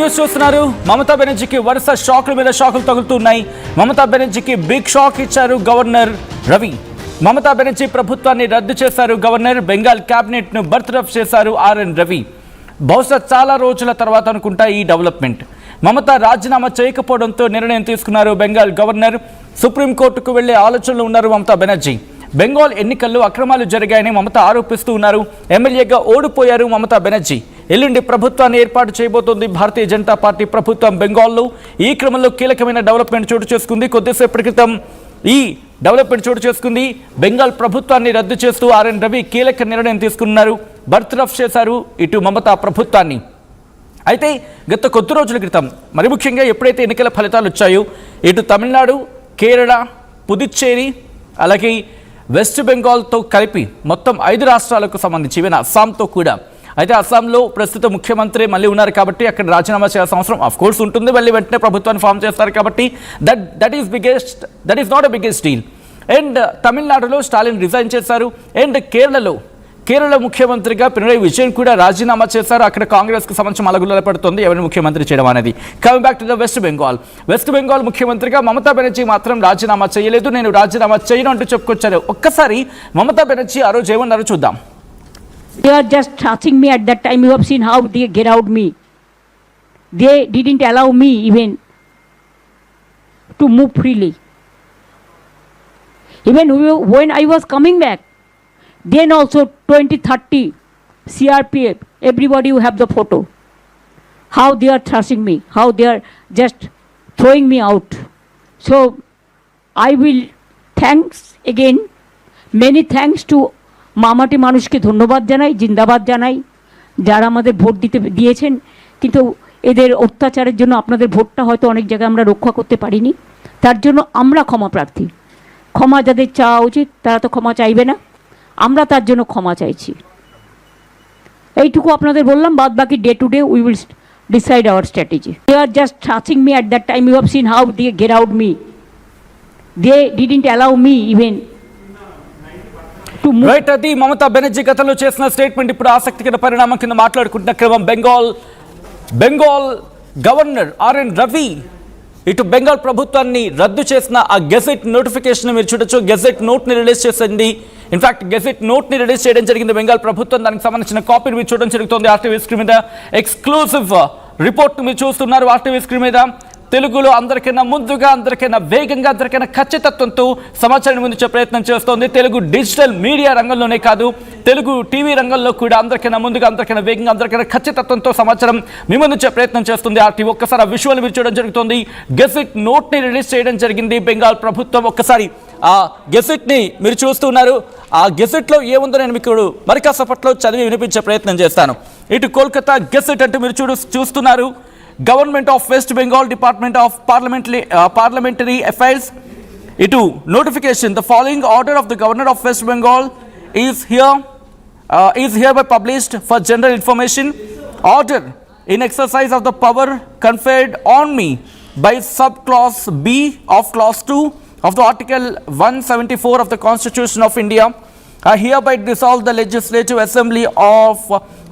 News చూస్తున్నారు. మమతా బెనర్జీకి వరుస షాకుల మీద షాకులు తగులుతున్నాయి. మమతా బెనర్జీకి బిగ్ షాక్ ఇచ్చారు గవర్నర్ రవి. మమతా బెనర్జీ ప్రభుత్వాన్ని రద్దు చేశారు గవర్నర్. బెంగాల్ క్యాబినెట్ ను బర్తరఫ్ చేశారు ఆర్ఎన్ రవి. బహుశా చాలా రోజుల తర్వాత అనుకుంటా ఈ డెవలప్మెంట్. మమతా రాజీనామా చేయకపోవడంతో నిర్ణయం తీసుకున్నారు బెంగాల్ గవర్నర్. సుప్రీంకోర్టుకు వెళ్లే ఆలోచనలు ఉన్నారు మమతా బెనర్జీ. బెంగాల్ ఎన్నికల్లో అక్రమాలు జరిగాయని మమత ఆరోపిస్తూ ఉన్నారు. ఎమ్మెల్యేగా ఓడిపోయారు మమతా బెనర్జీ. ఎల్లుండి ప్రభుత్వాన్ని ఏర్పాటు చేయబోతోంది భారతీయ జనతా పార్టీ ప్రభుత్వం బెంగాల్లో. ఈ క్రమంలో కీలకమైన డెవలప్మెంట్ చోటు చేసుకుంది. కొద్దిసేపటి క్రితం ఈ డెవలప్మెంట్ చోటు చేసుకుంది. బెంగాల్ ప్రభుత్వాన్ని రద్దు చేస్తూ ఆర్ఎన్ రవి కీలక నిర్ణయం తీసుకున్నారు. బర్తరఫ్ చేశారు ఇటు మమతా ప్రభుత్వాన్ని. అయితే గత కొద్ది రోజుల క్రితం, మరి ముఖ్యంగా ఎప్పుడైతే ఎన్నికల ఫలితాలు వచ్చాయో, ఇటు తమిళనాడు, కేరళ, పుదుచ్చేరి, అలాగే వెస్ట్ బెంగాల్తో కలిపి మొత్తం 5 రాష్ట్రాలకు సంబంధించి ఈవెన్ అస్సాంతో కూడా. అయితే అస్సాంలో ప్రస్తుత ముఖ్యమంత్రి మళ్ళీ ఉన్నారు కాబట్టి అక్కడ రాజీనామా చేయాల్సిన అవసరం ఆఫ్ కోర్స్ ఉంటుంది. మళ్ళీ వెంటనే ప్రభుత్వాన్ని ఫామ్ చేస్తారు కాబట్టి that is not a biggest deal. And తమిళనాడులో స్టాలిన్ రిజైన్ చేశారు. అండ్ కేరళ ముఖ్యమంత్రిగా పినరయి విజయన్ కూడా రాజీనామా చేశారు. అక్కడ కాంగ్రెస్కి సంబంధించి మలగుల్ల పడుతుంది ఎవరిని ముఖ్యమంత్రి చేయడం అనేది. Coming back to the west Bengal ముఖ్యమంత్రిగా మమతా బెనర్జీ మాత్రం రాజీనామా చేయలేదు. నేను రాజీనామా చేయను అంటూ చెప్పుకొచ్చారు. ఒక్కసారి మమతా బెనర్జీ ఆ రోజు ఏమన్నారో చూద్దాం. They are just touching me at that time. You have seen how they get out me. They didn't allow me even to move freely. Even when I was coming back, then also 20-30 CRPF, everybody who have the photo. How they are thrashing me, how they are just throwing me out. So I will thanks again, many thanks to মামাটি মানুষকে ধন্যবাদ জানাই, জিন্দাবাদ জানাই যারা আমাদের vote দিয়েছেন। কিন্তু এদের অত্যাচারের জন্য আপনাদের ভোটটা হয়তো অনেক জায়গায় আমরা রক্ষা করতে পারিনি। তার জন্য আমরা ক্ষমা প্রার্থী। ক্ষমা যাদের চাওয়া উচিত তারা তো ক্ষমা চাইবে না, আমরা তার জন্য ক্ষমা চাইছি। এইটুকু আপনাদের বললাম, বাদ বাকি day to day we will decide our strategy. They are just touching me at that time. You have seen how they get out me. They didn't allow me even right. అది మమతా బెనర్జీ గతంలో చేసిన స్టేట్మెంట్. ఇప్పుడు ఆసక్తికర పరిణామం కింద మాట్లాడుకుంటున్న క్రమం Bengal governor RN Ravi ఇటు బెంగాల్ ప్రభుత్వాన్ని రద్దు చేసిన ఆ గెజెట్ నోటిఫికేషన్ మీరు చూడొచ్చు. గెజెట్ నోట్ని రిలీజ్ చేసింది. ఇన్ఫాక్ట్ గెజెట్ నోట్ని రిలీజ్ చేయడం జరిగింది బెంగాల్ ప్రభుత్వం. దానికి సంబంధించిన కాపీని మీరు చూడడం జరుగుతుంది ఆర్టీవీ స్క్రీన్ మీద. ఎక్స్క్లూజివ్ రిపోర్ట్ మీరు చూస్తున్నారు ఆర్టీవీ స్క్రీన్ మీద. తెలుగులో అందరికైనా ముందుగా, అందరికైనా వేగంగా, అందరికైనా ఖచ్చితత్వంతో సమాచారాన్ని ముందుంచే ప్రయత్నం చేస్తోంది. తెలుగు డిజిటల్ మీడియా రంగంలోనే కాదు, తెలుగు టీవీ రంగంలో కూడా అందరికైనా ముందుగా, అందరికైనా వేగంగా, అందరికైనా ఖచ్చితత్వంతో సమాచారం మీ ముందుంచే ప్రయత్నం చేస్తుంది ఆర్టీవీ. ఒక్కసారి ఆ విజువల్ మీరు చూడడం జరుగుతుంది. గెజెట్ నోట్ని రిలీజ్ చేయడం జరిగింది బెంగాల్ ప్రభుత్వం. ఒక్కసారి ఆ గెజెట్ని మీరు చూస్తున్నారు. ఆ గెజెట్లో ఏముందో నేను మీకు మరి కాసేపట్లో చదివి వినిపించే ప్రయత్నం చేస్తాను. ఇటు కోల్కతా గెజెట్ అంటే మీరు చూస్తున్నారు. Government of West Bengal, Department of Parliamentary Affairs. Itu notification. The following order of the Governor of West Bengal is hereby published for general information. Order in exercise of the power conferred on me by subclause B of clause 2 of the Article 174 of the Constitution of India. I hereby dissolve the Legislative Assembly of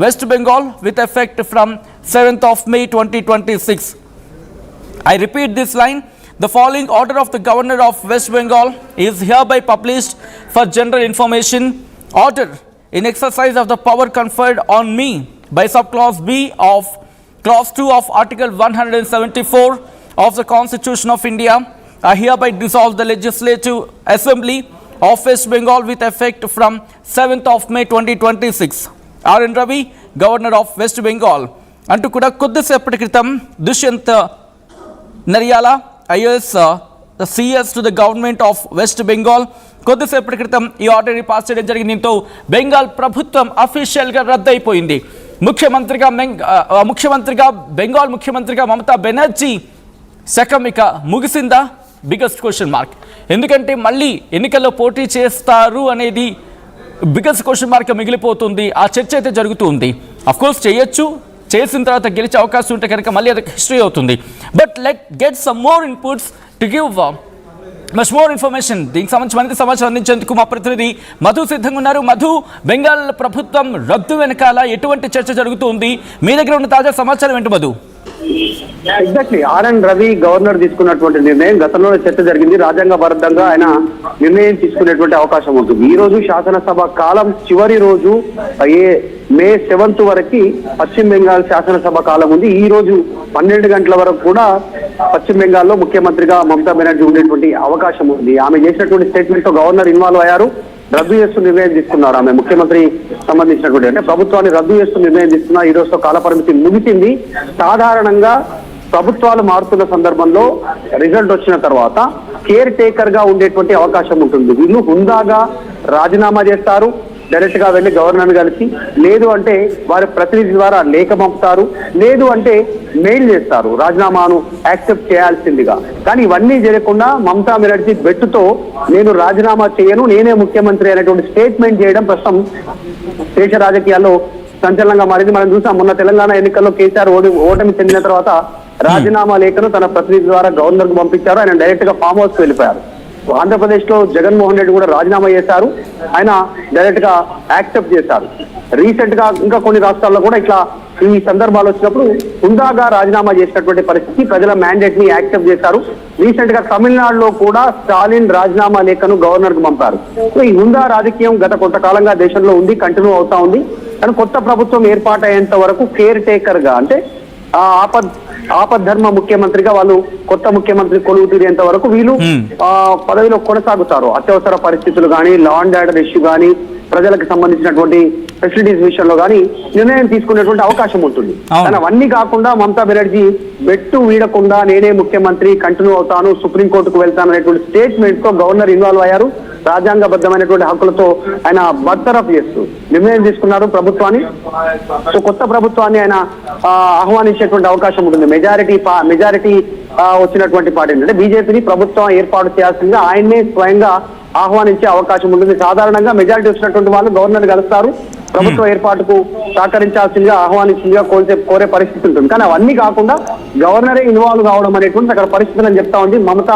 West Bengal with effect from 7th of May 2026. I repeat this line. The following order of the Governor of West Bengal is hereby published for general information. Order in exercise of the power conferred on me by subclause B of clause 2 of Article 174 of the Constitution of India. I hereby dissolve the Legislative Assembly of West Bengal with effect from 7th of May 2026. RN Ravi, governor of West Bengal అంటూ కూడా కొద్దిసేపటి క్రితం Dushyant Nariala IAS CS to the government of West Bengal కొద్దిసేపటి క్రితం ఈ ఆర్డర్ని pass చేయడం జరిగింది. దీంతో బెంగాల్ ప్రభుత్వం అఫీషియల్గా రద్దయిపోయింది. ముఖ్యమంత్రిగా బెంగాల్ ముఖ్యమంత్రిగా మమతా బెనర్జీ శకం ఇక ముగిసిందా? Biggest question mark. ఎందుకంటే మళ్ళీ ఎన్నికల్లో పోటీ చేస్తారు అనేది బిగ్గెస్ట్ క్వశ్చన్ మార్క్ మిగిలిపోతుంది. ఆ చర్చ అయితే జరుగుతుంది. అఫ్కోర్స్ చేయొచ్చు, చేసిన తర్వాత గెలిచే అవకాశం ఉంటే కనుక మళ్ళీ అది హిస్టరీ అవుతుంది. But let get some more inputs to give much more information. దీనికి సంబంధించి మరింత సమాచారం అందించేందుకు మా ప్రతినిధి మధు సిద్ధంగా ఉన్నారు. మధు, బెంగాల్ ప్రభుత్వం రద్దు వెనకాల ఎటువంటి చర్చ జరుగుతుంది? మీ దగ్గర ఉన్న తాజా సమాచారం ఏంటి Madhu? Exactly RN Ravi governor తీసుకున్నటువంటి నిర్ణయం గతంలో చర్చ జరిగింది. రాజ్యాంగబద్ధంగా ఆయన నిర్ణయం తీసుకునేటువంటి అవకాశం ఉంటుంది. ఈ రోజు శాసనసభ కాలం చివరి రోజు మే 7 వరకు పశ్చిమ బెంగాల్ శాసనసభ కాలం ఉంది. ఈ రోజు 12 గంటల వరకు కూడా పశ్చిమ బెంగాల్లో ముఖ్యమంత్రిగా మమతా బెనర్జీ ఉండేటువంటి అవకాశం ఉంది. ఆమె చేసినటువంటి స్టేట్మెంట్ తో గవర్నర్ ఇన్వాల్వ్ అయ్యారు. రద్దు చేస్తూ నిర్ణయం తీసుకున్నారు. ఆమె ముఖ్యమంత్రి సంబంధించినటువంటి అంటే ప్రభుత్వాన్ని రద్దు చేస్తూ నిర్ణయం తీసుకున్నారు. ఈ రోజుతో కాలపరిమితి ముగిసింది. సాధారణంగా ప్రభుత్వాలు మారుతున్న సందర్భంలో రిజల్ట్ వచ్చిన తర్వాత కేర్ టేకర్ గా ఉండేటువంటి అవకాశం ఉంటుంది. వీళ్ళు హుందాగా రాజీనామా చేస్తారు, డైరెక్ట్ గా వెళ్లి గవర్నర్ కలిసి, లేదు అంటే వారి ప్రతినిధి ద్వారా లేఖ పంపుతారు, లేదు అంటే మెయిల్ చేస్తారు రాజీనామాను యాక్సెప్ట్ చేయాల్సిందిగా. కానీ ఇవన్నీ జరగకుండా మమతా బెనర్జీ బెట్టుతో నేను రాజీనామా చేయను, నేనే ముఖ్యమంత్రి అనేటువంటి స్టేట్మెంట్ చేయడం ప్రస్తుతం దేశ రాజకీయాల్లో సంచలనంగా మారింది. మనం చూసాం మొన్న తెలంగాణ ఎన్నికల్లో కేసీఆర్ ఓటమి చెందిన తర్వాత రాజీనామా లేఖను తన ప్రతినిధి ద్వారా గవర్నర్ కు పంపించారు. ఆయన డైరెక్ట్ గా ఫామ్ హౌస్ కు వెళ్ళిపోయారు. ఆంధ్రప్రదేశ్ లో జగన్మోహన్ రెడ్డి కూడా రాజీనామా చేశారు. ఆయన డైరెక్ట్ గా యాక్సెప్ట్ చేశారు. రీసెంట్ గా ఇంకా కొన్ని రాష్ట్రాల్లో కూడా ఇట్లా ఈ సందర్భాలు వచ్చినప్పుడు హుందాగా రాజీనామా చేసినటువంటి పరిస్థితి, ప్రజల మ్యాండేట్ ని యాక్సెప్ట్ చేశారు. రీసెంట్ గా తమిళనాడులో కూడా స్టాలిన్ రాజీనామా లేఖను గవర్నర్ కు పంపారు. సో ఈ హుందా రాజకీయం గత కొంతకాలంగా దేశంలో ఉంది, కంటిన్యూ అవుతా ఉంది. కానీ కొత్త ప్రభుత్వం ఏర్పాటయ్యేంత వరకు కేర్ టేకర్ గా అంటే ఆపద్ధర్మ ముఖ్యమంత్రిగా వాళ్ళు కొత్త ముఖ్యమంత్రి కొలువు తీరేంత వరకు వీళ్ళు పదవిలో కొనసాగుతారు. అత్యవసర పరిస్థితులు కానీ, లా అండ్ ఆర్డర్ ఇష్యూ కానీ, ప్రజలకు సంబంధించినటువంటి ఫెసిలిటీస్ విషయంలో కానీ నిర్ణయం తీసుకునేటువంటి అవకాశం ఉంటుంది. కానీ అవన్నీ కాకుండా మమతా బెనర్జీ బెట్టు వీడకుండా నేనే ముఖ్యమంత్రి కంటిన్యూ అవుతాను, సుప్రీంకోర్టుకు వెళ్తాను అనేటువంటి స్టేట్మెంట్ తో గవర్నర్ ఇన్వాల్వ్ అయ్యారు. రాజ్యాంగబద్ధమైనటువంటి హక్కులతో ఆయన బర్తరఫ్ చేస్తూ నిర్ణయం తీసుకున్నారు ప్రభుత్వాన్ని. సో కొత్త ప్రభుత్వాన్ని ఆయన ఆహ్వానించేటువంటి అవకాశం ఉంటుంది. మెజారిటీ వచ్చినటువంటి పార్టీ అంటే బీజేపీని ప్రభుత్వం ఏర్పాటు చేయాల్సిందిగా ఆయన్నే స్వయంగా ఆహ్వానించే అవకాశం ఉంటుంది. సాధారణంగా మెజారిటీ వచ్చినటువంటి వాళ్ళు గవర్నర్ కలుస్తారు, ప్రభుత్వ ఏర్పాటుకు సహకరించాల్సిందిగా ఆహ్వానించిందిగా కోరే పరిస్థితి ఉంటుంది. కానీ అవన్నీ కాకుండా గవర్నరే ఇన్వాల్వ్ కావడం అనేటువంటి అక్కడ పరిస్థితులు అని చెప్తా ఉంది. మమత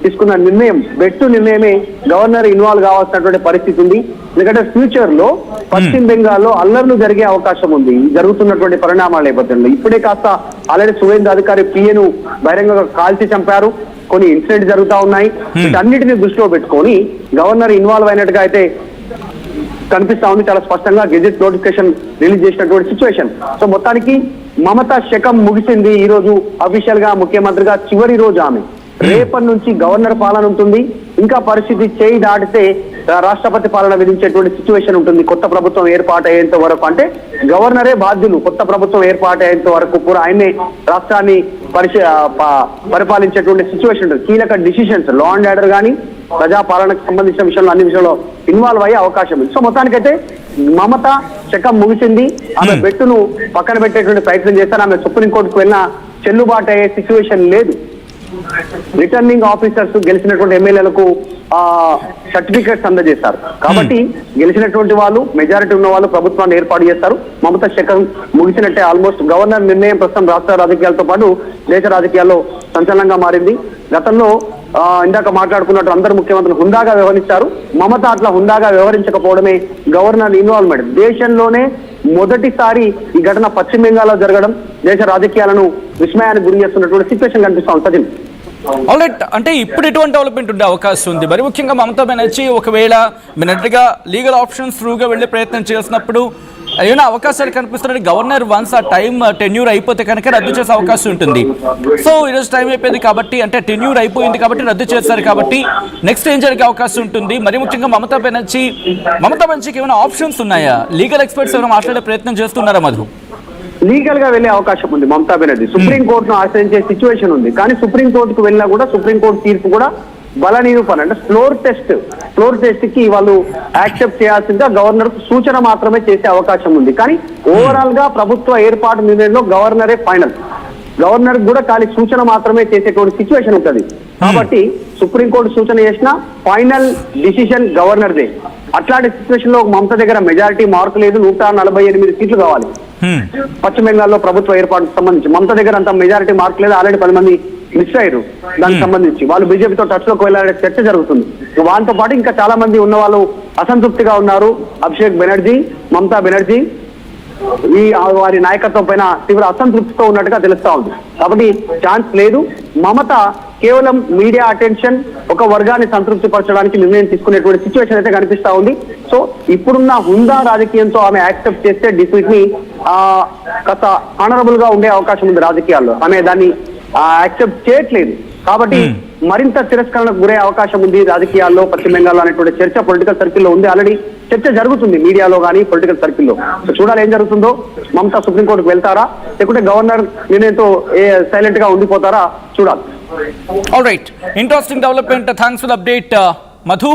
తీసుకున్న నిర్ణయం బెట్టు నిర్ణయమే గవర్నర్ ఇన్వాల్వ్ కావాల్సినటువంటి పరిస్థితి ఉంది. ఎందుకంటే ఫ్యూచర్ లో పశ్చిమ బెంగాల్లో అల్లర్లు జరిగే అవకాశం ఉంది జరుగుతున్నటువంటి పరిణామాల నేపథ్యంలో. ఇప్పుడే కాస్త ఆల్రెడీ సువేంద్ర అధికారి పిఏను బహిరంగంగా కాల్చి చంపారు, కొన్ని ఇన్సిడెంట్ జరుగుతా ఉన్నాయి. వీటన్నిటిని దృష్టిలో పెట్టుకొని గవర్నర్ ఇన్వాల్వ్ అయినట్టుగా అయితే కనిపిస్తా ఉంది. చాలా స్పష్టంగా గెజెట్ నోటిఫికేషన్ రిలీజ్ చేసినటువంటి సిచ్యువేషన్. సో మొత్తానికి మమత శకం ముగిసింది. ఈ రోజు అఫీషియల్ గా ముఖ్యమంత్రిగా చివరి రోజు ఆమె. రేపటి నుంచి గవర్నర్ పాలన ఉంటుంది. ఇంకా పరిస్థితి చేయి దాటితే రాష్ట్రపతి పాలన విధించేటువంటి సిచ్యువేషన్ ఉంటుంది కొత్త ప్రభుత్వం ఏర్పాటు అయ్యేంత వరకు. అంటే గవర్నరే బాధ్యులు కొత్త ప్రభుత్వం ఏర్పాటు అయ్యేంత వరకు కూడా ఆయనే రాష్ట్రాన్ని పరిపాలించేటువంటి సిచ్యువేషన్ ఉంటుంది. కీలక డిసిషన్స్ లా అండ్ ఆర్డర్ కానీ, ప్రజా పాలనకు సంబంధించిన విషయంలో అన్ని విషయంలో ఇన్వాల్వ్ అయ్యే అవకాశం ఉంది. సో మొత్తానికైతే మమత శకం ముగిసింది. ఆమె బెట్టును పక్కన పెట్టేటువంటి ప్రయత్నం చేస్తారు. ఆమె సుప్రీంకోర్టుకు వెళ్ళిన చెల్లుబాటు అయ్యే సిచ్యువేషన్ లేదు. రిటర్నింగ్ ఆఫీసర్స్ గెలిచినటువంటి ఎమ్మెల్యేలకు సర్టిఫికేట్స్ అందజేస్తారు. కాబట్టి గెలిచినటువంటి వాళ్ళు, మెజారిటీ ఉన్న వాళ్ళు ప్రభుత్వాన్ని ఏర్పాటు చేస్తారు. మమత శకం ముగిసినట్టే ఆల్మోస్ట్. గవర్నర్ నిర్ణయం ప్రస్తుతం రాష్ట్ర రాజకీయాలతో పాటు దేశ రాజకీయాల్లో సంచలనంగా మారింది. గతంలో ఇందాక మాట్లాడుకున్నట్టు అందరు ముఖ్యమంత్రులు హుందాగా వ్యవహరించారు. మమత అట్లా హుందాగా వ్యవహరించకపోవడమే గవర్నర్ ఇన్వాల్వ్మెంట్. దేశంలోనే మొదటిసారి ఈ ఘటన పశ్చిమ బెంగాల్లో జరగడం దేశ రాజకీయాలను విస్మయానికి గురి చేస్తున్నటువంటి సిచ్యువేషన్ కనిపిస్తా ఉంది. సచిన్, ఆల్రైట్, అంటే ఇప్పుడు ఎటువంటి డెవలప్మెంట్ ఉండే అవకాశం ఉంది? మరి ముఖ్యంగా మమతా బెనర్జీ ఒకవేళ మినిట్గా లీగల్ ఆప్షన్స్ త్రూగా వెళ్ళే ప్రయత్నం చేసినప్పుడు ఏమైనా అవకాశాలు కనిపిస్తున్నాయి? గవర్నర్ వన్స్ ఆ టైం టెన్యూర్ అయిపోతే కనుక రద్దు చేసే అవకాశం ఉంటుంది. సో ఈరోజు టైం అయిపోయింది కాబట్టి, అంటే టెన్యూర్ అయిపోయింది కాబట్టి రద్దు చేస్తారు కాబట్టి నెక్స్ట్ ఏం జరిగే అవకాశం ఉంటుంది? మరి ముఖ్యంగా మమతా బెనర్జీకి ఏమైనా ఆప్షన్స్ ఉన్నాయా? లీగల్ ఎక్స్పర్ట్స్ ఏమైనా మాట్లాడే ప్రయత్నం చేస్తున్నారా? మధు, లీగల్ గా వెళ్లే అవకాశం ఉంది మమతా బెనర్జీ. సుప్రీంకోర్టును ఆశ్రయించే సిచ్యువేషన్ ఉంది. కానీ సుప్రీంకోర్టుకు వెళ్ళినా కూడా సుప్రీంకోర్టు తీర్పు కూడా బల నిరూపణ అంటే ఫ్లోర్ టెస్ట్ కి వాళ్ళు యాక్సెప్ట్ చేయాల్సిందిగా గవర్నర్ కు సూచన మాత్రమే చేసే అవకాశం ఉంది. కానీ ఓవరాల్ గా ప్రభుత్వ ఏర్పాటు నిర్ణయంలో గవర్నరే ఫైనల్. గవర్నర్ కూడా ఖాళీ సూచన మాత్రమే చేసేటువంటి సిచ్యువేషన్ ఉంటుంది. కాబట్టి సుప్రీంకోర్టు సూచన చేసిన ఫైనల్ డిసిషన్ గవర్నర్దే. అట్లాంటి సిచ్యువేషన్ లో మమత దగ్గర మెజారిటీ మార్కు లేదు. 148 సీట్లు కావాలి పశ్చిమ బెంగాల్లో ప్రభుత్వ ఏర్పాటుకు సంబంధించి. మమత దగ్గర అంత మెజారిటీ మార్కు లేదు. ఆల్రెడీ 10 మంది మిస్ అయ్యారు. దానికి సంబంధించి వాళ్ళు బీజేపీతో టచ్ లోకి వెళ్ళాలనే చర్చ జరుగుతుంది. వాళ్ళతో పాటు ఇంకా చాలా మంది ఉన్న వాళ్ళు అసంతృప్తిగా ఉన్నారు. అభిషేక్ బెనర్జీ, మమతా బెనర్జీ, వారి నాయకత్వం పైన తీవ్ర అసంతృప్తితో ఉన్నట్టుగా తెలుస్తా ఉంది. కాబట్టి ఛాన్స్ లేదు. మమత కేవలం మీడియా అటెన్షన్, ఒక వర్గాన్ని సంతృప్తి పరచడానికి నిర్ణయం తీసుకునేటువంటి సిచ్యువేషన్ అయితే కనిపిస్తా ఉంది. సో ఇప్పుడున్న హుందా రాజకీయంతో ఆమె యాక్సెప్ట్ చేస్తే డిఫీట్ ని కాస్త ఆనరబుల్ గా ఉండే అవకాశం ఉంది రాజకీయాల్లో. ఆమె దాన్ని యాక్సెప్ట్ చేయట్లేదు కాబట్టి మరింత తిరస్కరణకు గురే అవకాశం ఉంది రాజకీయాల్లో పశ్చిమ బెంగాల్ అనేటువంటి చర్చ పొలిటికల్ సర్కిల్లో ఉంది. ఆల్రెడీ చర్చ జరుగుతుంది మీడియాలో కానీ పొలిటికల్ సర్కిల్లో. సో చూడాలి ఏం జరుగుతుందో. మమతా సుప్రీంకోర్టుకు వెళ్తారా లేకుంటే గవర్నర్ నిర్ణయంతో సైలెంట్ గా ఉండిపోతారా చూడాలి. All right, interesting development. Thanks for the update Madhu.